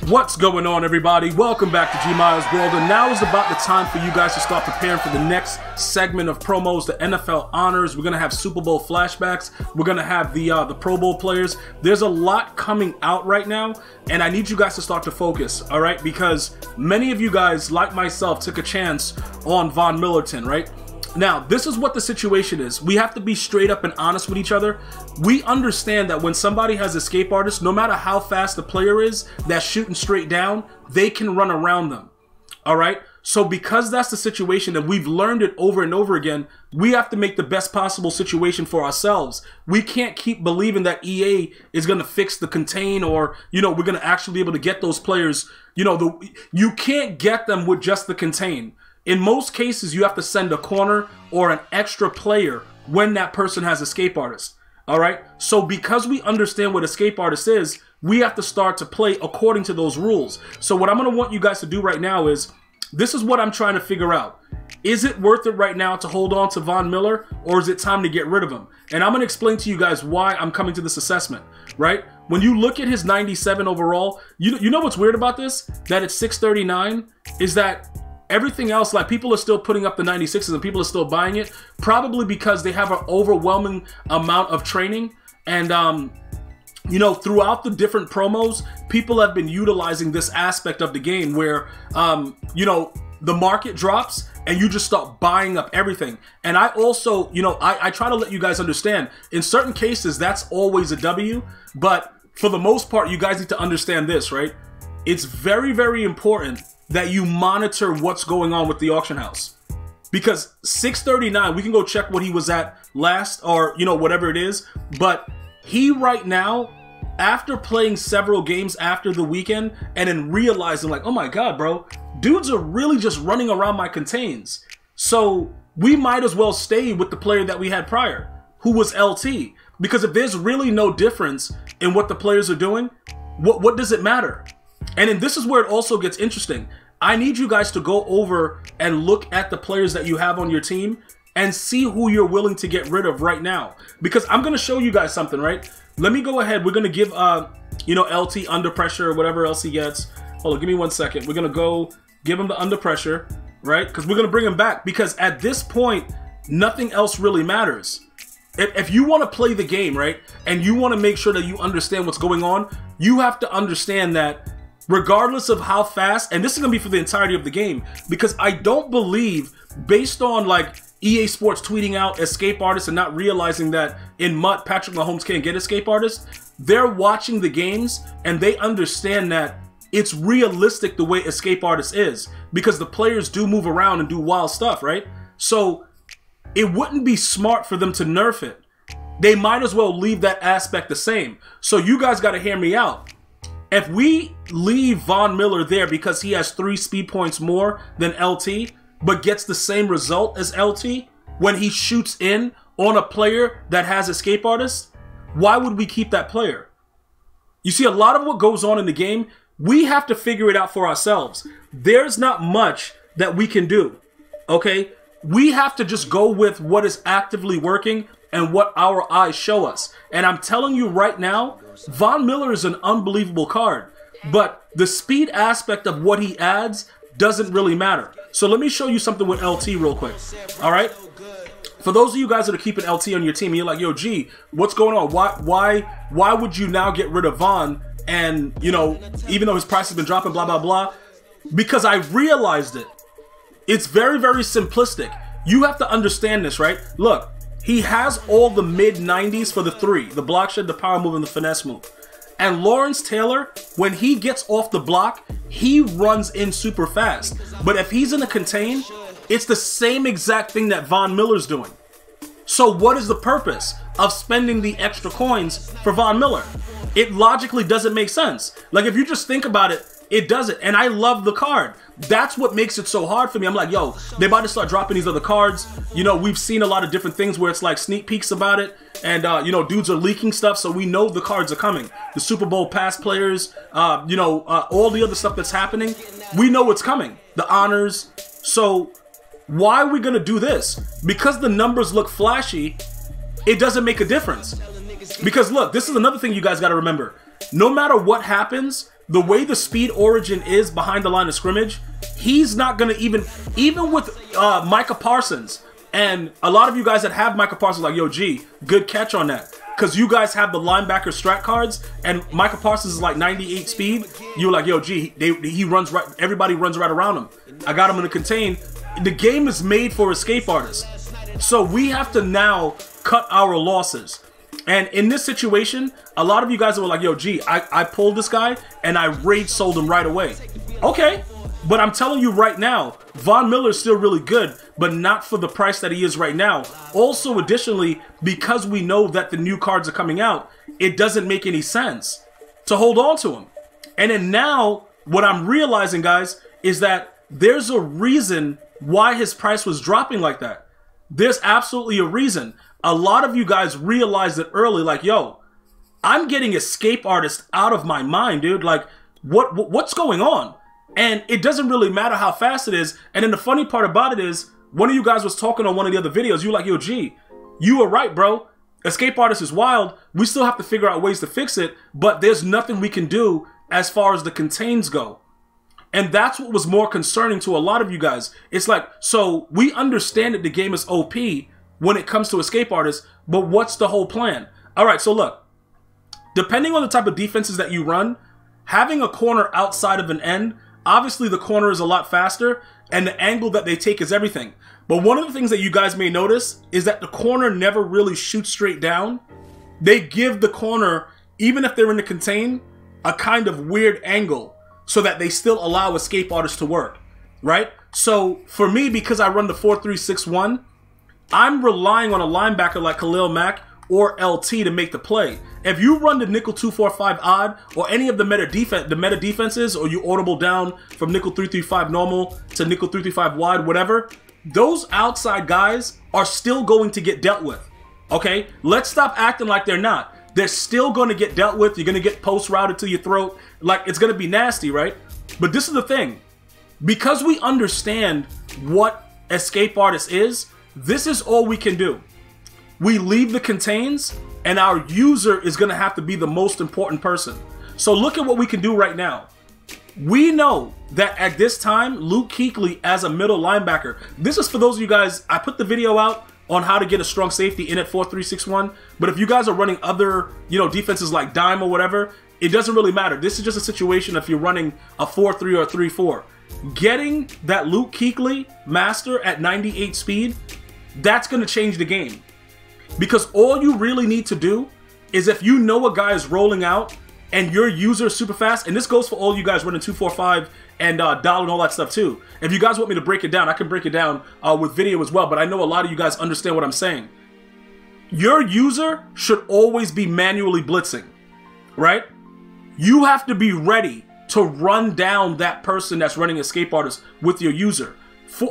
What's going on, everybody? Welcome back to GmiasWorld, and now is about the time for you guys to start preparing for the next segment of promos, the NFL honors. We're gonna have Super Bowl flashbacks. We're gonna have the Pro Bowl players. There's a lot coming out right now, and I need you guys to start to focus, all right? Because many of you guys, like myself, took a chance on Von Millerton, right? Now, this is what the situation is. We have to be straight up and honest with each other. We understand that when somebody has escape artists, no matter how fast the player is that's shooting straight down, they can run around them. All right? So because that's the situation and we've learned it over and over again, we have to make the best possible situation for ourselves. We can't keep believing that EA is going to fix the contain or, we're going to actually be able to get those players. You can't get them with just the contain. In most cases, you have to send a corner or an extra player when that person has escape artist. All right? So because we understand what escape artist is, we have to start to play according to those rules. So what I'm going to want you guys to do right now is, this is what I'm trying to figure out. Is it worth it right now to hold on to Von Miller, or is it time to get rid of him? And I'm going to explain to you guys why I'm coming to this assessment, right? When you look at his 97 overall, you know what's weird about this? That it's 639 is that everything else, like, people are still putting up the 96s and people are still buying it, probably because they have an overwhelming amount of training. And, throughout the different promos, people have been utilizing this aspect of the game where, the market drops and you just start buying up everything. And I also, I try to let you guys understand, in certain cases, that's always a W. But for the most part, you guys need to understand this, right? It's very, very important that you monitor what's going on with the auction house. Because 639, we can go check what he was at last, or, whatever it is. But he right now, after playing several games after the weekend, and then realizing like, oh my God, bro, dudes are really just running around my contains. So we might as well stay with the player that we had prior, who was LT. Because if there's really no difference in what the players are doing, what does it matter? And then this is where it also gets interesting. I need you guys to go over and look at the players that you have on your team and see who you're willing to get rid of right now. Because I'm going to show you guys something, right? Let me go ahead. We're going to give, LT under pressure or whatever else he gets. Hold on, give me 1 second. We're going to go give him the under pressure, right? Because we're going to bring him back. Because at this point, nothing else really matters. If you want to play the game, right, and you want to make sure that you understand what's going on, you have to understand that regardless of how fast, and this is going to be for the entirety of the game, because I don't believe, based on like EA Sports tweeting out escape artists and not realizing that in MUT, Patrick Mahomes can't get escape artists, they're watching the games and they understand that it's realistic the way escape artist is, because the players do move around and do wild stuff, right? So it wouldn't be smart for them to nerf it. They might as well leave that aspect the same. So you guys got to hear me out. If we leave Von Miller there because he has 3 speed points more than LT, but gets the same result as LT when he shoots in on a player that has escape artists, why would we keep that player? You see, a lot of what goes on in the game, we have to figure it out for ourselves. There's not much that we can do, okay? We have to just go with what is actively working and what our eyes show us. And I'm telling you right now, Von Miller is an unbelievable card, but the speed aspect of what he adds doesn't really matter. So let me show you something with LT real quick. All right? For those of you guys that are keeping LT on your team, you're like, yo, G, what's going on? Why would you now get rid of Von? And, even though his price has been dropping, blah, blah, blah. Because I realized it. It's very, very simplistic. You have to understand this, right? Look. He has all the mid-90s for the 3, the block shed, the power move, and the finesse move. And Lawrence Taylor, when he gets off the block, he runs in super fast. But if he's in a contain, it's the same exact thing that Von Miller's doing. So what is the purpose of spending the extra coins for Von Miller? It logically doesn't make sense. Like, if you just think about it, it doesn't. And I love the card. That's what makes it so hard for me. I'm like, yo, they're about to start dropping these other cards. We've seen a lot of different things where it's like sneak peeks about it. And, dudes are leaking stuff, so we know the cards are coming. The Super Bowl pass players, all the other stuff that's happening, we know it's coming. The honors. So why are we going to do this? Because the numbers look flashy, it doesn't make a difference. Because look, this is another thing you guys got to remember. No matter what happens, the way the speed origin is behind the line of scrimmage, he's not going to even with Micah Parsons, and a lot of you guys that have Micah Parsons like, yo, G, good catch on that. Because you guys have the linebacker strat cards, and Micah Parsons is like 98 speed. You're like, yo, G, he runs right. Everybody runs right around him. I got him in a contain. The game is made for escape artists. So we have to now cut our losses. And in this situation, a lot of you guys were like, yo, G, I pulled this guy, and I rage sold him right away. Okay. But I'm telling you right now, Von Miller is still really good, but not for the price that he is right now. Also, additionally, because we know that the new cards are coming out, it doesn't make any sense to hold on to him. And then now, what I'm realizing, guys, is that there's a reason why his price was dropping like that. There's absolutely a reason. A lot of you guys realized it early, like, yo, I'm getting escape artists out of my mind, dude. Like, what's going on? And it doesn't really matter how fast it is. And then the funny part about it is, one of you guys was talking on one of the other videos. You were like, yo, G, you were right, bro. Escape artist is wild. We still have to figure out ways to fix it, but there's nothing we can do as far as the contains go. And that's what was more concerning to a lot of you guys. It's like, so we understand that the game is OP when it comes to escape artists, but what's the whole plan? All right, so look, depending on the type of defenses that you run, having a corner outside of an end, obviously the corner is a lot faster, and the angle that they take is everything. But one of the things that you guys may notice is that the corner never really shoots straight down. They give the corner, even if they're in the contain, a kind of weird angle so that they still allow escape artists to work, right? So for me, because I run the 4-3-6-1, I'm relying on a linebacker like Khalil Mack or LT to make the play. If you run the nickel 2-4-5 odd or any of the meta defenses, or you audible down from nickel 3-3-5 normal to nickel 3-3-5 wide, whatever, those outside guys are still going to get dealt with. Okay, let's stop acting like they're not. They're still going to get dealt with. You're going to get post routed to your throat. Like, it's going to be nasty, right? But this is the thing. Because we understand what escape artist is, this is all we can do. We leave the contains, and our user is going to have to be the most important person. So look at what we can do right now. We know that at this time, Luke Kuechly as a middle linebacker, this is for those of you guys, I put the video out on how to get a strong safety in at 4-3-6-1, but if you guys are running other, defenses like dime or whatever, it doesn't really matter. This is just a situation if you're running a 4-3 or a 3-4. Getting that Luke Kuechly master at 98 speed, that's going to change the game. Because all you really need to do is, if you know a guy is rolling out and your user is super fast, and this goes for all you guys running 2-4-5 and dial and all that stuff too. If you guys want me to break it down, I can break it down with video as well, but I know a lot of you guys understand what I'm saying. Your user should always be manually blitzing, right? You have to be ready to run down that person that's running escape artist with your user.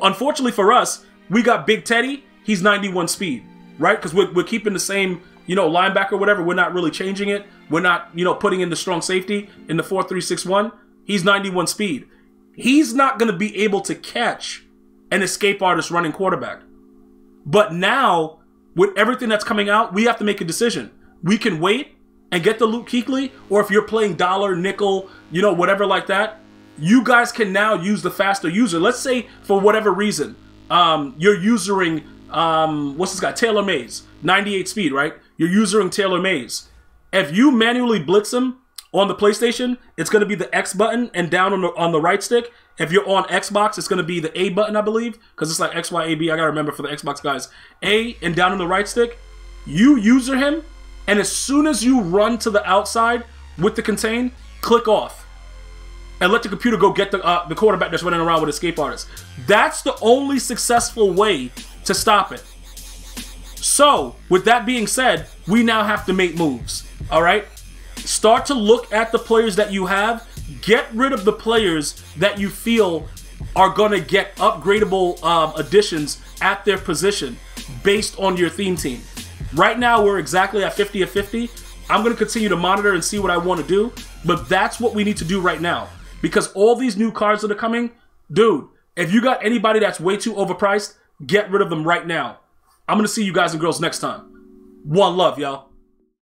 Unfortunately for us, we got Big Teddy, he's 91 speed. Right? Because we're keeping the same, linebacker or whatever. We're not really changing it. We're not, putting in the strong safety in the 4-3-6-1. He's 91 speed. He's not going to be able to catch an escape artist running quarterback. But now, with everything that's coming out, we have to make a decision. We can wait and get the Luke Kuechly, or if you're playing dollar, nickel, whatever like that, you guys can now use the faster user. Let's say, for whatever reason, you're usering... what's this guy? Taylor Mays, 98 speed, right? You're usering Taylor Mays. If you manually blitz him on the PlayStation, it's going to be the X button and down on the right stick. If you're on Xbox, it's going to be the A button, I believe, because it's like X, Y, A, B. I got to remember for the Xbox guys. A and down on the right stick. You user him, and as soon as you run to the outside with the contain, click off. And let the computer go get the quarterback that's running around with escape artists. That's the only successful way to stop it. So, with that being said, we now have to make moves. All right? Start to look at the players that you have. Get rid of the players that you feel are going to get upgradable additions at their position based on your theme team. Right now, we're exactly at 50 of 50. I'm going to continue to monitor and see what I want to do, but that's what we need to do right now. Because all these new cards that are coming, dude, if you got anybody that's way too overpriced, get rid of them right now. I'm going to see you guys and girls next time. One love, y'all.